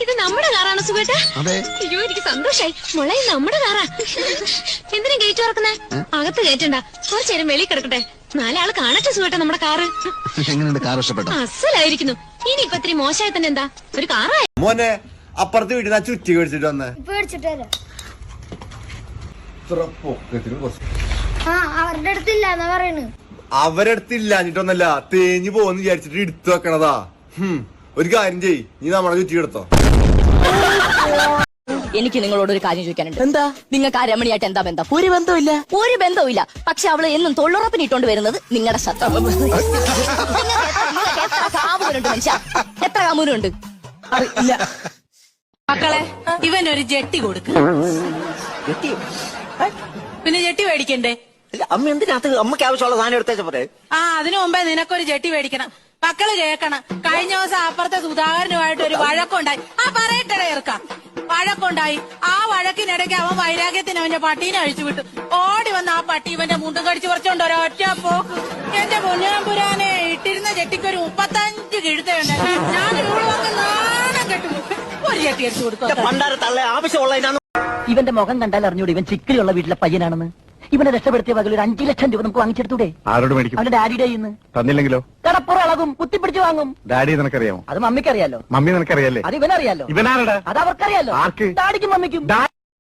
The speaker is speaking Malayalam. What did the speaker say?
ഇത് നമ്മുടെ കാറാണ് സുഖേട്ടാ. അയ്യോ എനിക്ക് സന്തോഷായി. മോളെ നമ്മുടെ കാറാ. എന്തിനാ ഗേറ്റ് തുറക്കുന്നേ? അകത്ത് കയറ്റണ്ട, കുറച്ചേരം വെളി കിടക്കട്ടെ. നാലാള് കാണട്ടെ സുഖേട്ടാ നമ്മുടെ കാറ്. എങ്ങനെയുണ്ട് കാർ? ഇഷ്ടപ്പെട്ടോ? അസലായിരിക്കുന്നു. ഇനി ഇപ്പൊ ഇത്തിരി മോശമായി തന്നെ എന്താ, ഒരു കാറായി. മോനെ അപ്പുറത്ത് വീട്ടിൽ ആ ചുറ്റി മേടിച്ചിട്ട് വന്നേ. അവരുടെ അടുത്തില്ലാന്നാ പറയണ്. അവരുടെ അടുത്തില്ലാഞ്ഞിട്ടൊന്നല്ല, തേഞ്ഞു പോന്ന് വിചാരിച്ചിട്ട് എടുത്തു വെക്കണതാ. ഒരു കാര്യം ചെയ്യ്, നീ നമ്മളെ ചുറ്റി എടുത്തോ. എനിക്ക് നിങ്ങളോട് ഒരു കാര്യം ചോദിക്കാനുണ്ട്. എന്താ? നിങ്ങൾക്ക് ആ രമണിയായിട്ട് എന്താ ബന്ധം? ഒരു ബന്ധമില്ല. ഒരു ബന്ധവുമില്ല. പക്ഷെ അവള് എന്നും തൊള്ളുറപ്പിന് ഇട്ടോണ്ട് വരുന്നത് നിങ്ങളുടെ ശത്രു. എത്ര കാമുകനുണ്ട് മനുഷ്യ? എത്ര കാമുകനുണ്ട്? അറിയില്ല. മക്കളെ, ഇവനൊരു ജെട്ടി കൊടുക്ക്. പിന്നെ ജെട്ടി മേടിക്കണ്ടേ? അമ്മ എന്തിനകത്ത് അമ്മക്ക് ആവശ്യമുള്ള സാധനം എടുത്തേച്ച പോരെ. അതിനു മുമ്പേ നിനക്കൊരു ജെട്ടി മേടിക്കണം. മക്കള് കേക്കണം. കഴിഞ്ഞ ദിവസം അപ്പുറത്തെ സുധാകരനുമായിട്ട് ഒരു വഴക്കുണ്ടായി. പറയട്ടെ ഇറക്കാം. വഴക്കുണ്ടായി. ആ വഴക്കിനിടയ്ക്ക് അവൻ വൈരാഗ്യത്തിന് അവന്റെ പട്ടീനെ അഴിച്ചു വിട്ടു. ഓടി വന്ന ആ പട്ടി ഇവന്റെ മുണ്ടും കടിച്ചു കുറച്ചുകൊണ്ട് ഒരൊറ്റ പോക്ക്. എന്റെ പൊന്നാമ്പുരാനെ, ഇട്ടിരുന്ന ജെട്ടിക്കൊരു 35 കിഴുത്തുണ്ട്. ഞാൻ നാണം കെട്ടു. ഒരു ജെട്ടി എടുത്തു കൊടുക്കും. പണ്ടാരത്തള്ള ആവശ്യമുള്ള ഇവന്റെ മുഖം കണ്ടാൽ അറിഞ്ഞൂടെ ഇവൻ ചിക്കിലുള്ള വീട്ടിലെ പയ്യനാണെന്ന്. ഇവനെ രക്ഷപ്പെടുത്തിയ വകയിൽ ഒരു 5 ലക്ഷം രൂപ നമുക്ക് വാങ്ങിച്ചെടുത്തൂടെ? ആരോട് മേടിക്കും? അവന്റെ ഡാഡിയുടെ ഇന്ന് തന്നില്ലെങ്കിലോ? കടപ്പുറം ഇളകും, കുത്തിപ്പിടിച്ച് വാങ്ങും. ഡാഡി നിനക്കറിയാമോ? അത് മമ്മിക്കറിയാലോ. മമ്മി നിനക്കറിയാലേ? അത് ഇവനറിയാലോ. ഇവനാരടാ? അത് അവർക്കറിയാലോ. ആർക്ക്? ഡാഡിക്കും മമ്മിക്കും.